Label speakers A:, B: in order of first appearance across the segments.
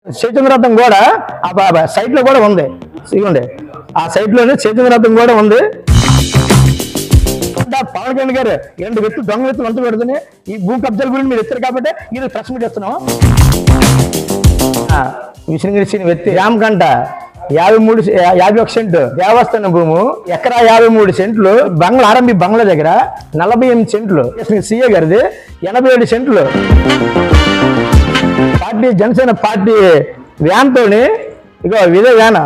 A: చైతన్యరథం కూడా ఆ సైట్ లో కూడా ఉంది. ఇదిగోండి ఆ సైట్ లోనే చైతన్యరథం కూడా ఉంది. పవన్ కళ్యాణ్ గారు 2 వ్యక్తులు దొంగ వ్యక్తులు అంతా పెడుతున్నాయి. ఈ భూ కబ్జాల గురించి మీరు ఇస్తారు కాబట్టి ఇది ప్రెస్ మీట్ ఇస్తున్నాం. విష్ణుగిరి వ్యక్తి రామకంట 51 సెంట్లు దేవస్థానం భూము, ఎకరా 53 సెంట్లు బంగ్లా ఆరంభి బంగ్లా దగ్గర 48 సెంట్లు సీఏ గారిది 87 సెంట్లు. పార్టీ జనసేన పార్టీ వ్యాన్ తోని ఇగో ఇదే వ్యాన్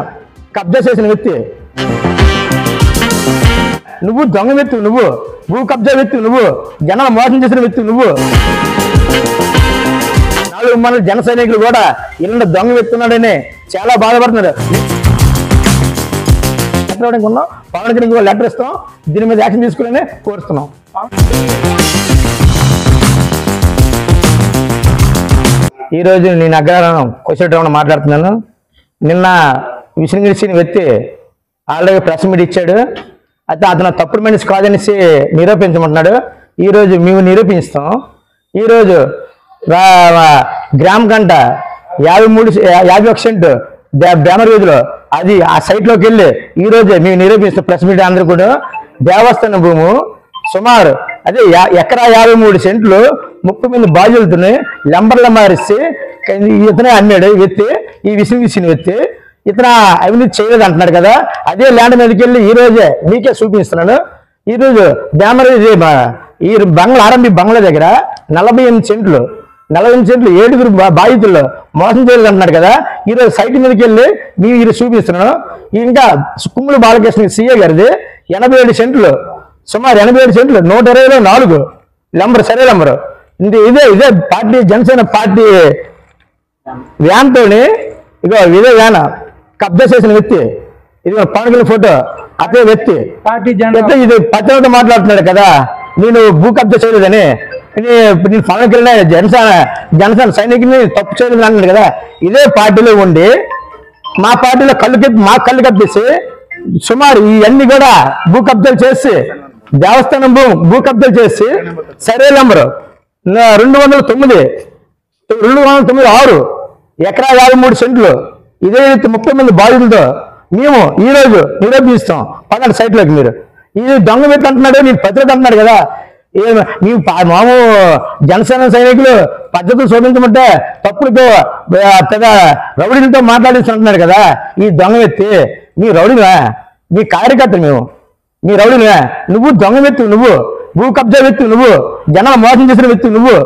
A: కబ్జా చేసిన వ్యక్తి నువ్వు, దొంగ వ్యక్తి నువ్వు, భూ కబ్జా వ్యక్తి నువ్వు, జనాలు మోసం చేసిన వ్యక్తి నువ్వు. 4 మంది జన సైనికులు కూడా ఇలాంటి దొంగ వ్యక్తి ఉన్నాడని చాలా బాధపడుతున్నాడు. ఉన్నాం పవన్ కళ్యాణ్ లెటర్ ఇస్తాం, దీని మీద యాక్షన్ తీసుకుని కోరుతున్నాం. ఈరోజు నేను అగ్రహారం కొచ్చేటప్పుడు మాట్లాడుతున్నాను. నిన్న విష్ణుగిరి వ్యక్తి ఆల్రెడీ ప్రెస్ మీట్ ఇచ్చాడు. అయితే అతను తప్పుడు మనిషి కాదనేసి నిరూపించమంటున్నాడు. ఈరోజు మేము నిరూపిస్తాం. ఈరోజు గ్రామ గంట 51 సెంటు బ్యామర్ వీధిలో అది ఆ సైట్లోకి వెళ్ళి ఈరోజు మేము నిరూపిస్తాం. ప్రెస్ మీట్ అందరూ కూడా దేవస్థాన భూము సుమారు అదే ఎకరా 53 సెంట్లు 30 మంది బాధ్యులతోనే లంబర్ల మారిస్తే ఇతనే అమ్మాడు వ్యక్తి. ఈ విసిన వ్యక్తి ఇతను అవినీతి చేయలేదు అంటున్నాడు కదా. అదే ల్యాండ్ మీదకి వెళ్ళి ఈ రోజే మీకే చూపిస్తున్నాను. ఈరోజు బ్యామర్ ఈ బంగ్లా ఆరంభి బంగ్లా దగ్గర 48 సెంట్లు 7 బాధితుల్లో మోసం చేయలేదు అంటున్నాడు కదా. ఈరోజు సైట్ మీదకి వెళ్ళి మేము ఈరోజు చూపిస్తున్నాను. ఇంకా కుమ్ముల బాలకృష్ణ సీఏ గారిది 87 సెంట్లు సుమారు 87 సెంట్లు 124 లంబర్ సరే లంబరు. ఇదే పార్టీ జనసేన పార్టీ వ్యాన్ తోని ఇగో ఇదే వ్యాన్ కబ్జా చేసిన వ్యక్తి. ఇది పవన్ కళ్యాణ్ ఫోటో అదే వ్యక్తి ఇది పత్రికతో మాట్లాడుతున్నాడు కదా. నేను భూ కబ్జా చేయలేదని, నేను పవన్ కళ్యాణ్ జనసేన సైనికుని తప్పు చేయలేదు అన్నాడు కదా. ఇదే పార్టీలో ఉండి మా పార్టీలో కళ్ళు కప్పేసి సుమారు ఇవన్నీ కూడా భూ కబ్జాలు చేసి దేవస్థానం భూ కబ్జాలు చేసి సరే నంబరు 209 6 ఎకరా 53 సెంట్లు ఇదే 30 మంది బాధితులతో మేము ఈరోజు నిరూపిస్తాం. పదండి సైట్లోకి. మీరు ఇది దొంగ వ్యక్తి అంటున్నాడు, నేను పత్రిక అంటున్నాడు కదా. నీవు మాము జనసేన సైనికులు పద్ధతులు శోధించమంటే తప్పుడుతో పెద్ద రౌడీలతో మాట్లాడిస్తున్నారు కదా. ఈ దొంగ వ్యక్తి మీ రౌడీవా? మీ కార్యకర్త మేము, మీ రౌడీవా? నువ్వు దొంగ వ్యక్తి నువ్వు, భూ కబ్జా వ్యక్తి నువ్వు, జనాలు మోసం చేసిన వ్యక్తి నువ్వు.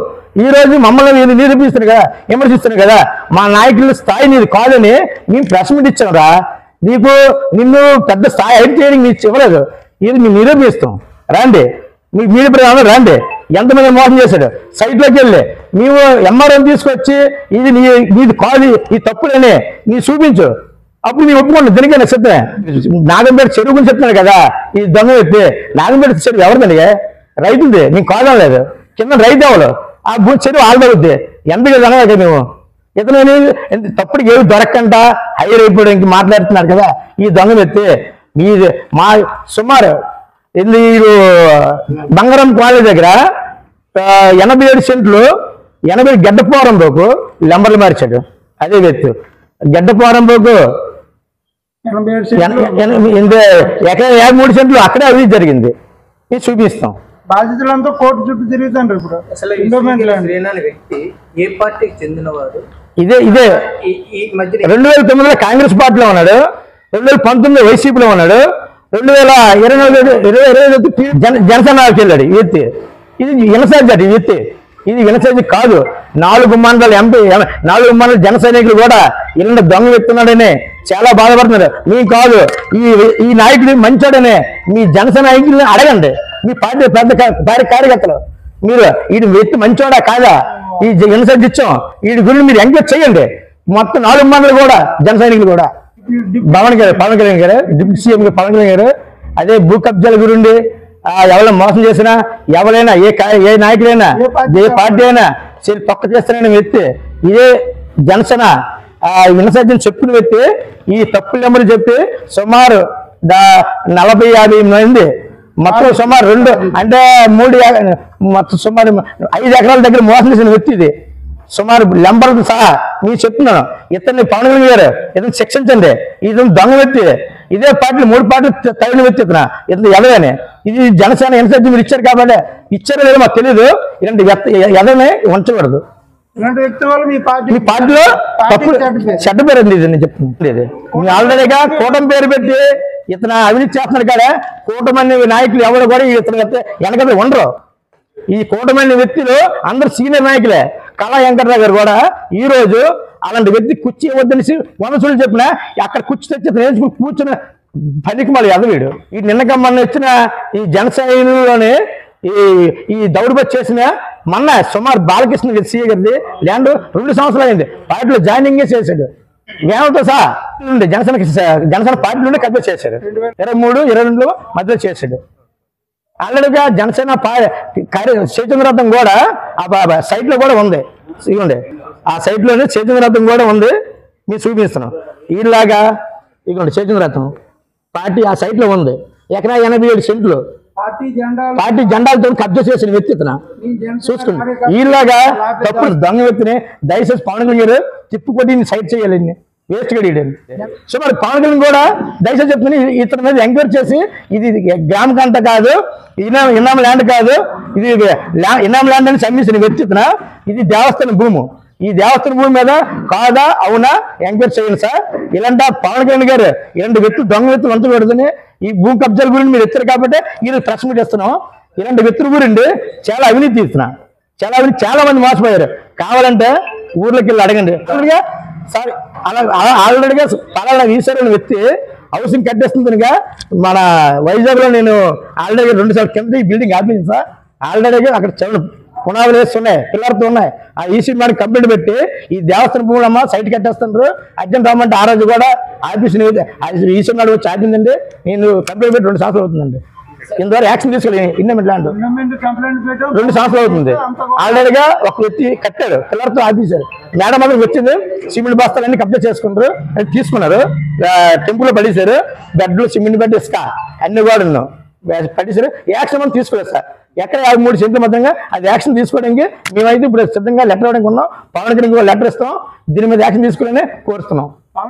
A: ఈ రోజు మమ్మల్ని నిరూపిస్తున్నాడు కదా, విమర్శిస్తున్నాడు కదా. మా నాయకుల స్థాయి నీది కాదని మేము ప్రెస్ మీట్ ఇచ్చాంరా. నిన్ను పెద్ద స్థాయి హైట్ చేయడానికి నీకు ఇవ్వలేదు. ఇది మేము నిరూపిస్తాం. రండి, మీకు మీడియా ప్రధానం రండి. ఎంతమంది మోసం చేశాడు సైట్లోకి వెళ్ళి మేము ఎంఆర్ఎం తీసుకొచ్చి ఇది నీది కాదు, ఈ తప్పులని నీ చూపించు. అప్పుడు నేను ఒప్పుకోండి. దీనికైనా చెప్తాను. నాగంపేట చెరువు గురించి చెప్తున్నాను కదా. ఈ దొంగ వ్యక్తి నాగంపేట చెరువు ఎవరిదండి? రైతుది. నీకు కాదం లేదు. కింద రైతు ఎవరు? ఆ భూ చెరువు ఆల్దవుద్ది. ఎందుకు అనగా మేము ఇతను తప్పుడు ఏవి దొరకంట హైర్ అయిపోవడానికి మాట్లాడుతున్నారు కదా. ఈ దొంగ వ్యక్తి మీది మా సుమారు బంగారం కాలేజ్ దగ్గర 87 సెంట్లు 80 గడ్డపోరం పోకు లంబర్లు మార్చాడు. అదే వ్యక్తి గడ్డపోరం పోకు ఎకరా 53 సెంట్లు అక్కడే అవినీతి జరిగింది. ఇది చూపిస్తాం.
B: బాధితులంతా కోర్టు చుట్టూ తిరుగుతాండ్రు. ఇప్పుడు
C: అసలు వ్యక్తి ఏ పార్టీకి చెందినవాడు?
A: ఇదే 2009లో కాంగ్రెస్ పార్టీలో ఉన్నాడు, 2019లో వైసీపీలో ఉన్నాడు, 2024 జనసేనకి వెళ్ళాడు. ఈ వ్యక్తి ఇది వినసాజి వ్యక్తి, ఇది వినసాజి కాదు. 4 మండల ఎంపీ 4 మండల జన సైనికులు కూడా ఇలాంటి దొంగ వ్యక్తున్నాడని చాలా బాధపడుతున్నారు. మీకు కాదు ఈ నాయకుడు మంచోడనే మీ జనసేన నాయకుల్ని అడగండి. మీ పార్టీ పెద్ద కార్యకర్తలు మీరు వీడి వ్యక్తి మంచోడా కాదా ఈ జనసేన ఇచ్చాం వీడి గురించి మీరు ఎంకరేజ్ చేయండి. మొత్తం 4 మండలు కూడా జన సైనికులు కూడా పవన్ కళ్యాణ్ గారు డిప్యూటీ సీఎం పవన్ కళ్యాణ్ గారు అదే భూ కబ్జాల గురించి ఎవరైనా మోసం చేసినా ఎవరైనా ఏ నాయకుడైనా ఏ పార్టీ అయినా తొక్క చేస్తానని వ్యక్తి ఇదే జనసేన వినసాధ్యం చెప్పిన వ్యక్తి ఈ తప్పులు నెంబర్ చెప్పి సుమారు 40-50 మంది మొత్తం సుమారు 2 అంటే 3 మొత్తం సుమారు 5 ఎకరాల దగ్గర మోసం చేసిన వ్యక్తి ఇది. సుమారు లెంబర్తో సహా మీరు చెప్తున్నాను, ఇతన్ని పవన్ కళ్యాణ్ గారు ఇతను శిక్షించండి, ఇతను దొంగ వ్యక్తి, ఇదే పార్టీలు 3 పార్టీలు తగిన వ్యక్తి ఇతను ఎదవని. ఇది జనసేన ఇన్సెంటివ్ మీరు ఇచ్చారు కాబట్టి, ఇచ్చారో లేదో మాకు తెలియదు. ఇలాంటి ఎదవని ఉంచకూడదు.
B: ఇలాంటి వ్యక్తి వల్ల మీ
A: పార్టీలో తప్పుడు చెడ్డ పేరు అండి. ఇది నేను చెప్తున్నాను. మీ ఆల్రెడీగా కూటమి పేరు పెట్టి ఇతను అవినీతి చేస్తున్నారు కాడ, కూటమి నాయకులు ఎవరు కూడా ఇతను వెనక ఉండరు. ఈ కూటమి వ్యక్తులు అందరు సీనియర్ నాయకులే. కళా వెంకటరావు గారు కూడా ఈ రోజు అలాంటి వ్యక్తి కుర్చీ ఇవ్వద్దనేసి 100 సార్లు చెప్పినా అక్కడ కుర్చీ తెచ్చి నేర్చుకుని కూర్చున్న పనికి మళ్ళీ ఎదవీడు. ఈ నిన్నకమ్మన్న వచ్చిన ఈ జనసేనలోనే ఈ దౌర్బత్ చేసిన మొన్న సుమారు బాలకృష్ణ సీఏ గారిది ల్యాండ్ 2 సంవత్సరాలు అయింది. పార్టీలో జాయినింగ్ చేశాడు. వేమతో సహా జనసేన పార్టీ నుండి కబ్జా చేశాడు. 23, 22 మధ్యలో చేశాడు. ఆల్రెడీగా జనసేన చైతన్యరథం కూడా ఆ సైట్ లో కూడా ఉంది. ఇవ్వండి, ఆ సైట్ లోనే చైతన్యరథం కూడా ఉంది. మీరు చూపిస్తున్నాం. ఇలాగా ఇవ్వండి, చైతన్యరథం పార్టీ ఆ సైట్ లో ఉంది. ఎకరా 87 సెంట్లు పార్టీ జెండాలతో కబ్జా చేసిన వ్యక్తి ఇతను. చూసుకోండి, ఇలాగా తప్పుడు దొంగ వ్యక్తిని దయచేసి పవన్ కళ్యాణ్ గారు తిప్పుకొట్టి సైట్ చేయాలండి. వేస్ట్ గడియడండి. సో మరి పవన్ కళ్యాణ్ కూడా దయచేసి చెప్తున్నా, ఇతని మీద ఎంక్వైరీ చేసి ఇది గ్రామ కంట కాదు, ఇనాం ల్యాండ్ కాదు, ఇది ఇనాం ల్యాండ్ అని సమ్మించిన వ్యక్తి ఇతను. ఇది దేవస్థాన భూమి. ఈ దేవస్థాన భూమి మీద కాదా అవునా ఎంక్వైరీ చేయండి సార్. ఇలాంటి పవన్ కళ్యాణ్ గారు ఇలాంటి వ్యక్తులు దొంగ వ్యక్తులు వంచకూడదని ఈ భూ కబ్జాల గురించి మీరు ఎత్తారు కాబట్టి ఈరోజు ప్రెస్ మీట్ ఇస్తున్నాం. ఇలాంటి వ్యక్తుల గురించి చాలా అవినీతి ఇస్తున్నా, చాలా మంది మోసపోయారు. కావాలంటే ఊర్లోకి వెళ్ళి అడగండి. సార్ అలా ఆల్రెడీగా పలానా ఈశ్వరుని వ్యక్తి హౌసింగ్ కట్టేస్తుంది కనుక మన వైజాగ్ లో నేను ఆల్రెడీగా 2 సార్లు కింద ఈ బిల్డింగ్ ఆపింది సార్. ఆల్రెడీగా అక్కడ పునాదులు వేస్తున్నాయి, పిల్లర్తో ఉన్నాయి. ఆ ఈసీ మనకి కంప్లైంట్ పెట్టి ఈ దేవస్థాన భూములమ్మ సైట్ కట్టేస్తున్నారు, అర్జెంట్ రామంటే ఆ రోజు కూడా ఆఫీస్ ఈసీ నాడు వచ్చి ఆపిందండి. నేను కంప్లైంట్ పెట్టి 2 సంవత్సరాలు అవుతుందండి. ఇంతవరకు యాక్షన్ తీసుకోలేదు. ఇన్నమెంట్ 2 సంవత్సరాలు అవుతుంది. ఆల్రెడీగా ఒక వ్యక్తి కట్టాడు, పిల్లర్తో ఆపేశారు. మేడం దగ్గర వచ్చింది, సిమెంట్ బస్తాలన్నీ కబ్జా చేసుకున్నారు, అది తీసుకున్నారు, టెంపుల్ లో పడేశారు. బెడ్లు సిమెంట్ బెడ్ ఇసుక అన్ని కూడా పడేశారు. యాక్షన్ మనం తీసుకోలేదు సార్. ఎక్కడ 53 సెంట్ల మొత్తంగా అది యాక్షన్ తీసుకోవడానికి మేమైతే ఇప్పుడు సిద్ధంగా లెటర్ ఇవ్వడానికి ఉన్నాం. పవన్ కళ్యాణ్ లెటర్ ఇస్తాం, దీని మీద యాక్షన్ తీసుకోవాలని కోరుతున్నాం.